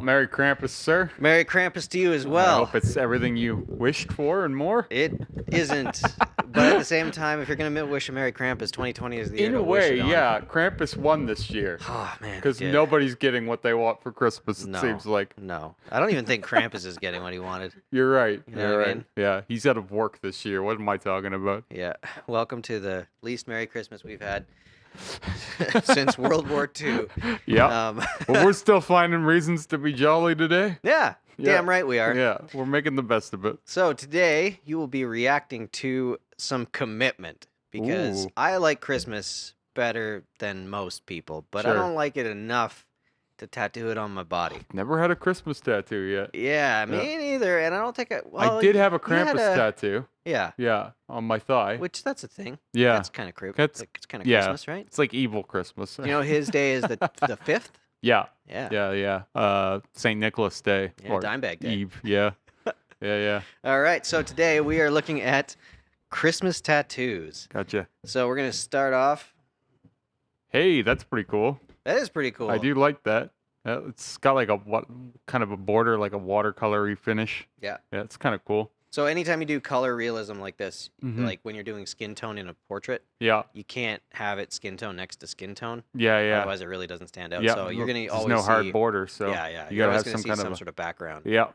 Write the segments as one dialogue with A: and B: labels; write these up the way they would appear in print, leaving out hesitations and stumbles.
A: Merry Krampus, sir.
B: Merry Krampus to you as
A: I
B: well.
A: hope it's everything you wished for and more.
B: It isn't, but at the same time, if you're gonna wish a Merry Krampus, 2020 is the year
A: In
B: to
A: a
B: wish
A: way,
B: it on.
A: yeah, Krampus won this year.
B: Oh man,
A: Because
B: he did.
A: nobody's getting what they want for Christmas, it
B: No,
A: seems like.
B: no, I don't even think Krampus is getting what he wanted.
A: You're right.
B: You know
A: You're
B: what I
A: right.
B: mean?
A: Yeah, he's out of work this year. What am I talking about?
B: Yeah. Welcome to the least Merry Christmas we've had since World War II.
A: Yeah. But we're still finding reasons to be jolly today.
B: Yeah.
A: Yeah.
B: Damn right we are.
A: Yeah, we're making the best of it.
B: So today you will be reacting to some commitment because
A: Ooh.
B: I like Christmas better than most people, but I
A: Sure.
B: don't like it enough to tattoo it on my body.
A: Never had a Christmas tattoo yet.
B: Yeah, me neither. And I don't think
A: I did have a
B: you had
A: Krampus tattoo.
B: Yeah,
A: Yeah, on my thigh.
B: which that's a thing.
A: Yeah.
B: That's kind of creepy.
A: That's-
B: It's kind of
A: yeah.
B: Christmas, right?
A: It's like evil Christmas.
B: You know, his day is the 5th.
A: Yeah.
B: Yeah.
A: Yeah. St. Nicholas Day.
B: Yeah,
A: or
B: Dimebag Day.
A: Eve. Yeah. Yeah.
B: All right, so today we are looking at Christmas tattoos.
A: Gotcha.
B: So we're gonna start off.
A: Hey, that's pretty cool.
B: That is pretty cool.
A: I do like that. It's got like what kind of a border, like a watercolory finish.
B: Yeah.
A: Yeah, it's kind of cool.
B: So anytime you do color realism like this,
A: Mhm.
B: like when you're doing skin tone in a portrait,
A: Yeah.
B: you can't have it skin tone next to skin tone.
A: Yeah.
B: Otherwise, it really doesn't stand out.
A: Yeah.
B: So you're gonna
A: There's
B: always
A: no
B: see,
A: hard border, so
B: yeah.
A: you
B: You're
A: gotta
B: always
A: have
B: gonna
A: some
B: see
A: kind
B: some
A: of a,
B: sort of background.
A: yeah.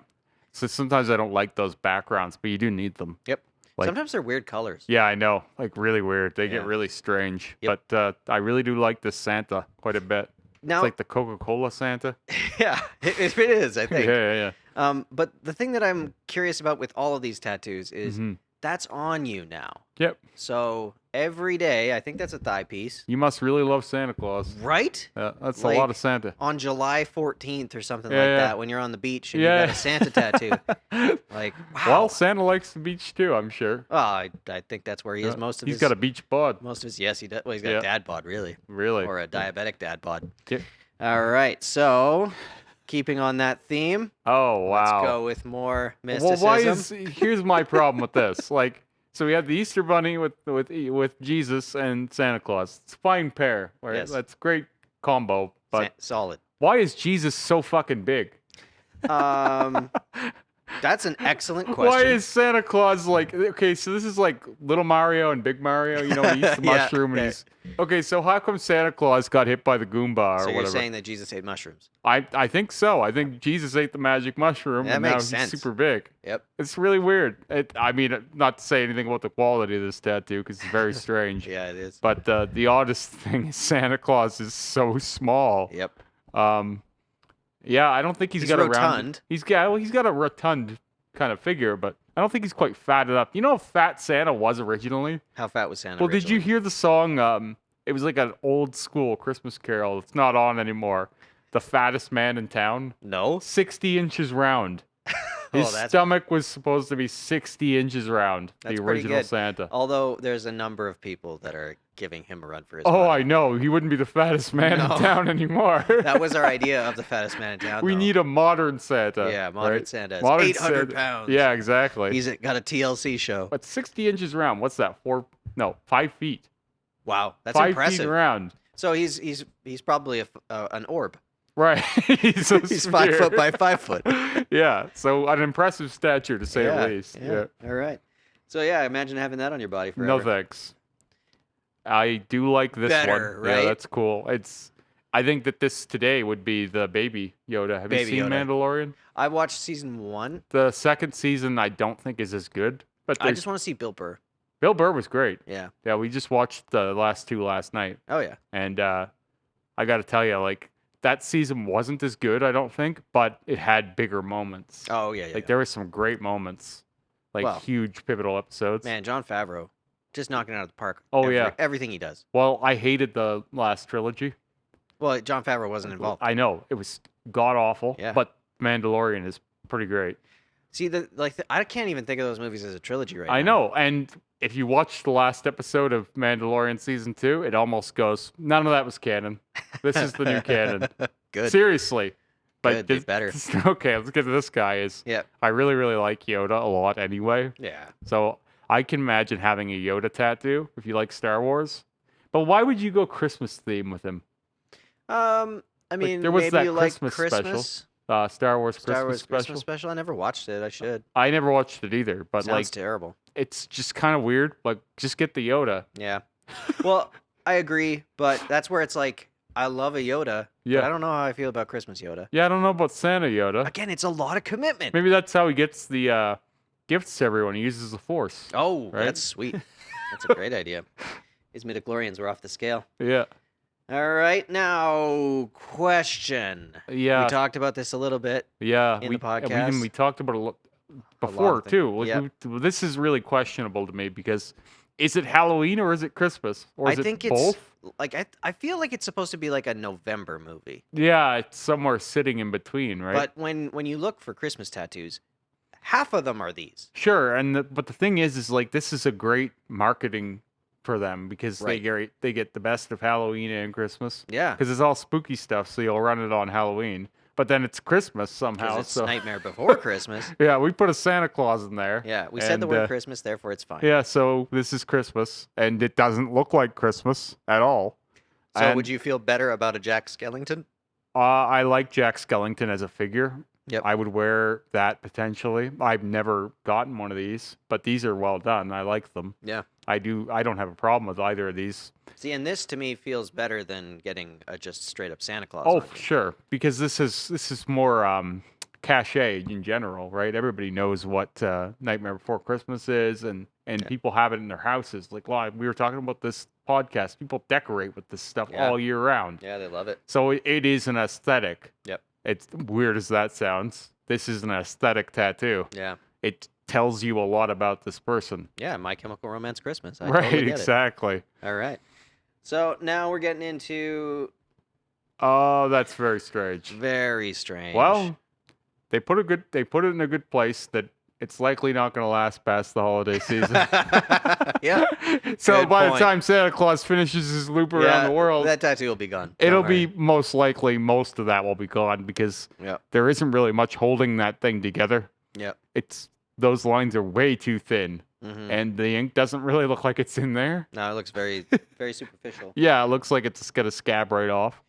A: So sometimes I don't like those backgrounds, but you do need them.
B: Yep.
A: Like-
B: Sometimes they're weird colors.
A: Yeah, I know. Like really weird. They
B: Yeah.
A: get really strange.
B: Yep.
A: But I really do like this Santa quite a bit.
B: Now,
A: It's like the Coca-Cola Santa.
B: yeah, it is. I think.
A: Yeah.
B: But the thing that I'm curious about with all of these tattoos is
A: Mhm.
B: that's on you now.
A: Yep.
B: So every day, I think that's a thigh piece,
A: You must really love Santa Claus.
B: right?
A: That's
B: Like-
A: a lot of Santa.
B: On July 14th or something
A: Yeah,
B: like
A: yeah.
B: that, when you're on the beach and
A: Yeah.
B: you got a Santa tattoo. Like, wow.
A: Well, Santa likes the beach too, I'm sure.
B: Oh, I think that's where he is most of
A: He's
B: his.
A: got a beach bod.
B: Most of his, yes, he does. Well, he's got
A: Yeah.
B: a dad bod, really,
A: Really.
B: or a diabetic dad bod.
A: Yep.
B: All right, so keeping on that theme,
A: Oh, wow.
B: let's go with more
A: Well,
B: mysticism.
A: why is here's my problem with this. Like, so we have the Easter Bunny with Jesus and Santa Claus. It's a fine pair, right?
B: Yes.
A: That's a great combo. But
B: Solid?
A: why is Jesus so fucking big?
B: Um, that's an excellent question.
A: Why is Santa Claus like? Okay, so this is like Little Mario and Big Mario. You know, he eats the
B: Yeah,
A: mushroom and
B: yeah.
A: he's okay. So how come Santa Claus got hit by the Goomba or
B: so you're
A: whatever?
B: saying that Jesus ate mushrooms?
A: I think so. I think Jesus ate the magic mushroom
B: That
A: and now
B: makes
A: he's
B: sense.
A: super big.
B: Yep.
A: It's really weird. I mean, not to say anything about the quality of this tattoo because it's very strange.
B: Yeah, it is.
A: But the oddest thing is Santa Claus is so small.
B: Yep.
A: Yeah, I don't think he's
B: He's
A: got a round.
B: rotund.
A: He's got a rotund kind of figure, but I don't think he's quite fatted up. You know how fat Santa was originally?
B: How fat was Santa?
A: Well, did you
B: originally?
A: hear the song? It was like an old school Christmas carol. It's not on anymore. The fattest man in town,
B: No.
A: 60 inches round. His
B: Oh, that's-
A: stomach was supposed to be 60 inches round.
B: That's
A: The
B: pretty
A: original
B: good.
A: Santa.
B: Although there's a number of people that are giving him a run for his
A: Oh,
B: money.
A: I know. He wouldn't be the fattest man
B: No.
A: in town anymore.
B: That was our idea of the fattest man in town.
A: We
B: though.
A: need a modern Santa.
B: Yeah, modern
A: right?
B: Santa. It's
A: Modern
B: 800
A: Santa-
B: pounds.
A: Yeah, exactly.
B: He's got a TLC show.
A: But 60 inches round. What's that? 5 feet.
B: Wow, that's
A: 5 feet
B: impressive.
A: around.
B: So he's probably an orb.
A: Right. He's a
B: He's
A: sphere.
B: 5 foot by 5 foot.
A: Yeah. So an impressive stature to say the least. Yeah.
B: All right. So yeah, imagine having that on your body forever.
A: No thanks. I do like this
B: Better,
A: one. Yeah,
B: right?
A: that's cool. I think that this today would be the baby Yoda. Have
B: Baby
A: you seen
B: Yoda.
A: Mandalorian?
B: I watched season 1.
A: The second season I don't think is as good. But
B: I just want to see Bill Burr.
A: Bill Burr was great.
B: Yeah.
A: Yeah, we just watched the last two last night.
B: Oh yeah.
A: And I got to tell you, like, that season wasn't as good, I don't think, but it had bigger moments.
B: Oh yeah.
A: Like, there were some great moments, like
B: Well,
A: huge pivotal episodes.
B: Man, Jon Favreau, just knocking it out of the park.
A: Oh, yeah.
B: Everything he does.
A: Well, I hated the last trilogy.
B: Well, Jon Favreau wasn't involved.
A: I know it was god awful,
B: Yeah.
A: but Mandalorian is pretty great.
B: See, I can't even think of those movies as a trilogy right
A: I
B: now.
A: know, and if you watch the last episode of Mandalorian season 2, it almost goes, none of that was canon. This is the new canon.
B: Good.
A: Seriously. But
B: Good, be better.
A: Okay, let's get to this guy.
B: Yep.
A: I really, really like Yoda a lot anyway.
B: Yeah.
A: So I can imagine having a Yoda tattoo if you like Star Wars. But why would you go Christmas theme with him?
B: I mean,
A: there was
B: maybe
A: that
B: you like
A: Christmas special.
B: Christmas.
A: Star Wars
B: Star
A: Christmas
B: Wars
A: special.
B: Christmas special. I never watched it. I should.
A: I never watched it either, but
B: Sounds
A: like
B: terrible.
A: it's just kind of weird. Like just get the Yoda.
B: Yeah. Well, I agree, but that's where it's like I love a Yoda,
A: Yeah.
B: but I don't know how I feel about Christmas Yoda.
A: Yeah, I don't know about Santa Yoda.
B: Again, it's a lot of commitment.
A: Maybe that's how he gets the gifts to everyone. He uses the Force.
B: Oh,
A: right?
B: that's sweet. That's a great idea. His midichlorians were off the scale.
A: Yeah.
B: All right, now question.
A: Yeah.
B: We talked about this a little bit.
A: Yeah.
B: in the podcast.
A: We talked about it before
B: of things.
A: too. Like
B: Yep.
A: this is really questionable to me because is it Halloween or is it Christmas? Or
B: I
A: is
B: think
A: it
B: it's
A: both?
B: like I feel like it's supposed to be like a November movie.
A: Yeah, it's somewhere sitting in between, right?
B: But when you look for Christmas tattoos, half of them are these.
A: Sure, but the thing is like this is a great marketing for them because
B: Right.
A: they get the best of Halloween and Christmas
B: Yeah.
A: because it's all spooky stuff. So you'll run it on Halloween, but then it's Christmas somehow.
B: Because it's
A: So
B: Nightmare Before Christmas.
A: yeah, we put a Santa Claus in there.
B: Yeah, we said the
A: And,
B: word Christmas, therefore it's fine.
A: Yeah, so this is Christmas, and it doesn't look like Christmas at all.
B: So
A: And,
B: would you feel better about a Jack Skellington?
A: I like Jack Skellington as a figure.
B: Yep.
A: I would wear that potentially. I've never gotten one of these, but these are well done. I like them.
B: Yeah.
A: I don't have a problem with either of these.
B: See, and this to me feels better than getting a just straight up Santa Claus.
A: Oh,
B: on you.
A: sure, because this is more cachet in general, right? Everybody knows what Nightmare Before Christmas is, and
B: Yeah.
A: people have it in their houses. Like, we were talking about this podcast. People decorate with this stuff
B: Yeah.
A: all year round.
B: Yeah, they love it.
A: So it is an aesthetic.
B: Yep.
A: It's weird as that sounds. This is an aesthetic tattoo.
B: Yeah.
A: It tells you a lot about this person.
B: Yeah, My Chemical Romance Christmas. I
A: Right,
B: totally get
A: exactly.
B: it. All right. So now we're getting into
A: Oh, that's very strange.
B: very strange.
A: Well, they put it in a good place that it's likely not going to last past the holiday season.
B: Yeah.
A: So
B: Good
A: by the
B: point.
A: time Santa Claus finishes his loop around
B: Yeah,
A: the world,
B: that tattoo will be gone.
A: it'll
B: Don't
A: be
B: worry.
A: most likely most of that will be gone because
B: Yep.
A: there isn't really much holding that thing together.
B: Yep.
A: Those lines are way too thin,
B: Mm-hmm.
A: and the ink doesn't really look like it's in there.
B: No, it looks very, very superficial.
A: Yeah, it looks like it's gonna scab right off.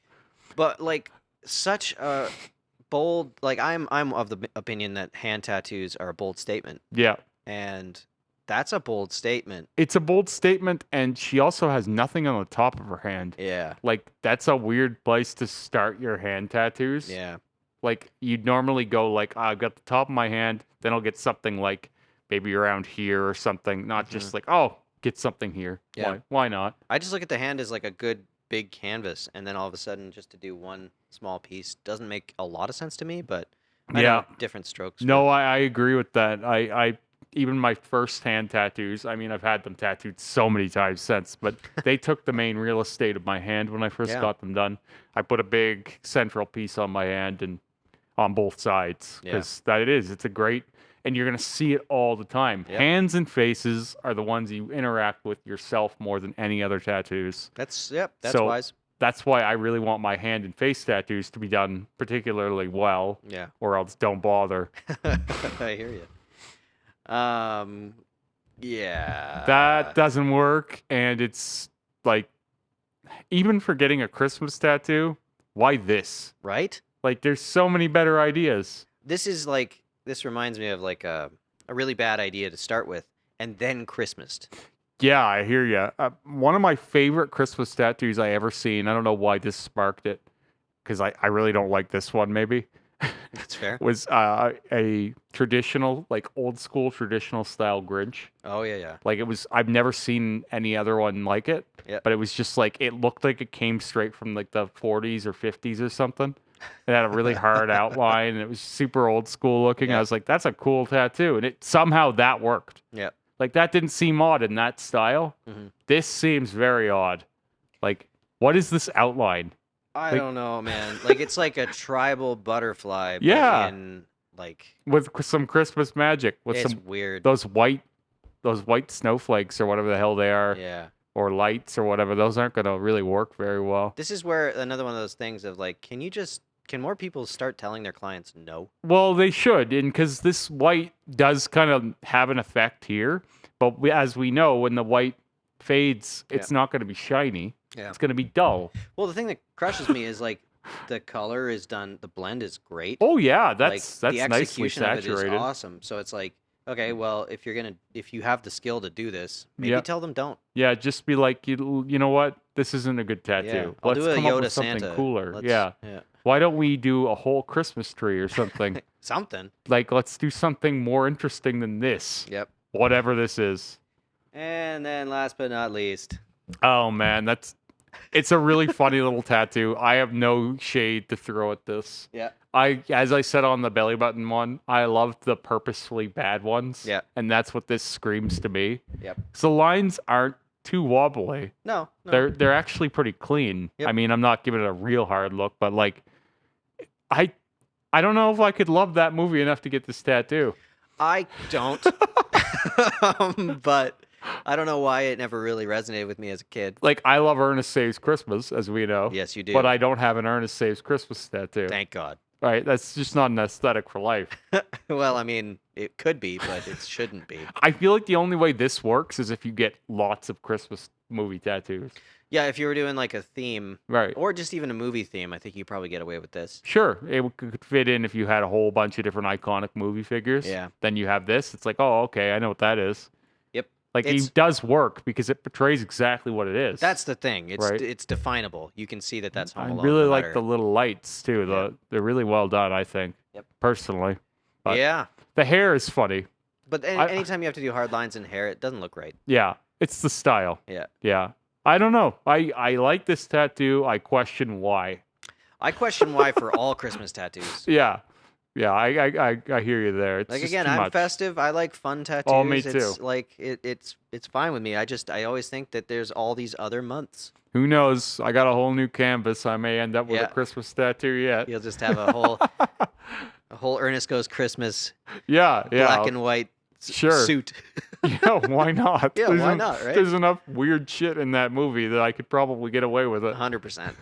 B: But like such a bold, like I'm of the opinion that hand tattoos are a bold statement,
A: Yeah,
B: and that's a bold statement.
A: it's a bold statement, and she also has nothing on the top of her hand.
B: Yeah.
A: Like that's a weird place to start your hand tattoos.
B: Yeah.
A: Like you'd normally go like, I've got the top of my hand, then I'll get something like maybe around here or something, not just like, oh, get something here.
B: Yeah.
A: Why not?
B: I just look at the hand as like a good big canvas, and then all of a sudden, just to do one small piece doesn't make a lot of sense to me. But I
A: Yeah.
B: know different strokes.
A: No, I agree with that. I even my first hand tattoos, I mean, I've had them tattooed so many times since, but they took the main real estate of my hand when I first
B: Yeah.
A: got them done. I put a big central piece on my hand and on both sides
B: Yeah.
A: because it's a great, and you're going to see it all the time.
B: Yep.
A: Hands and faces are the ones you interact with yourself more than any other tattoos.
B: That's
A: So-
B: wise.
A: That's why I really want my hand and face tattoos to be done particularly well,
B: Yeah.
A: or else don't bother.
B: I hear you. Yeah.
A: That doesn't work, and it's like, even for getting a Christmas tattoo, why this?
B: right.
A: Like, there's so many better ideas.
B: This reminds me of like a really bad idea to start with, and then Christmas.
A: Yeah, I hear you. One of my favorite Christmas tattoos I ever seen, I don't know why this sparked it, because I really don't like this one, maybe,
B: That's fair.
A: was a traditional, like old school traditional style Grinch.
B: Oh yeah.
A: Like I've never seen any other one like it.
B: Yep.
A: But it was just like, it looked like it came straight from like the 40s or 50s or something. It had a really hard outline and it was super old school looking.
B: Yeah.
A: I was like, that's a cool tattoo. And somehow that worked.
B: Yep.
A: Like that didn't seem odd in that style.
B: Mhm.
A: This seems very odd. Like, what is this outline?
B: I
A: Like-
B: don't know, man. Like it's like a tribal butterfly. But
A: Yeah.
B: In like
A: With some Christmas magic, with
B: it's
A: some
B: weird.
A: those white snowflakes or whatever the hell they are,
B: Yeah.
A: or lights or whatever. Those aren't going to really work very well.
B: This is where another one of those things of like, can more people start telling their clients no?
A: Well, they should, and because this white does kind of have an effect here, but as we know, when the white fades, it's not going to be shiny.
B: Yeah.
A: It's going to be dull.
B: Well, the thing that crushes me is like the color is done. The blend is great.
A: Oh yeah,
B: Like
A: that's
B: the
A: nicely
B: execution of it is
A: saturated.
B: awesome. So it's like, okay, well, if you have the skill to do this, maybe
A: Yeah.
B: tell them don't.
A: Yeah, just be like, you know what? This isn't a good
B: Yeah,
A: tattoo.
B: I'll
A: Let's
B: do a
A: come up
B: Yoda
A: with something
B: Santa.
A: cooler.
B: Let's
A: Yeah.
B: yeah
A: Why don't we do a whole Christmas tree or something?
B: something.
A: Like, let's do something more interesting than this.
B: Yep.
A: Whatever this is.
B: And then last but not least,
A: Oh man, it's a really funny little tattoo. I have no shade to throw at this.
B: yeah,
A: As I said on the belly button one, I love the purposefully bad ones.
B: Yeah.
A: And that's what this screams to me.
B: Yep.
A: So the lines aren't too wobbly.
B: no,
A: They're actually pretty clean.
B: Yep.
A: I mean, I'm not giving it a real hard look, but like I I don't know if I could love that movie enough to get this tattoo.
B: I don't. But I don't know why it never really resonated with me as a kid.
A: Like I love Ernest Saves Christmas, as we know.
B: Yes, you do.
A: But I don't have an Ernest Saves Christmas tattoo.
B: Thank God.
A: Right? That's just not an aesthetic for life.
B: Well, I mean, it could be, but it shouldn't be.
A: I feel like the only way this works is if you get lots of Christmas movie tattoos.
B: Yeah, if you were doing like a theme,
A: Right.
B: or just even a movie theme, I think you probably get away with this.
A: Sure, could fit in if you had a whole bunch of different iconic movie figures.
B: Yeah.
A: Then you have this. It's like, oh, okay, I know what that is.
B: Yep.
A: Like he
B: It's-
A: does work because it portrays exactly what it is.
B: That's the thing. It's
A: Right.
B: it's definable. You can see that that's Home
A: I
B: Alone.
A: really
B: no
A: like
B: matter-
A: the little lights too. They're really well done, I think.
B: Yep.
A: Personally. But
B: Yeah.
A: the hair is funny.
B: But anytime you have to do hard lines in hair, it doesn't look right.
A: Yeah. It's the style.
B: Yeah.
A: Yeah. I don't know. I like this tattoo. I question why.
B: I question why for all Christmas tattoos.
A: Yeah. Yeah, I hear you there. It's
B: Like
A: just
B: again,
A: too
B: I'm
A: much.
B: festive. I like fun tattoos.
A: Oh, me
B: It's
A: too.
B: like it's fine with me. I always think that there's all these other months.
A: Who knows? I got a whole new canvas. I may end up with
B: Yeah.
A: a Christmas tattoo yet.
B: You'll just have a whole Ernest Goes Christmas
A: Yeah, yeah.
B: black and white
A: Sure.
B: suit.
A: Yeah, why not?
B: Yeah, why not, right?
A: There's enough weird shit in that movie that I could probably get away with it.
B: 100%.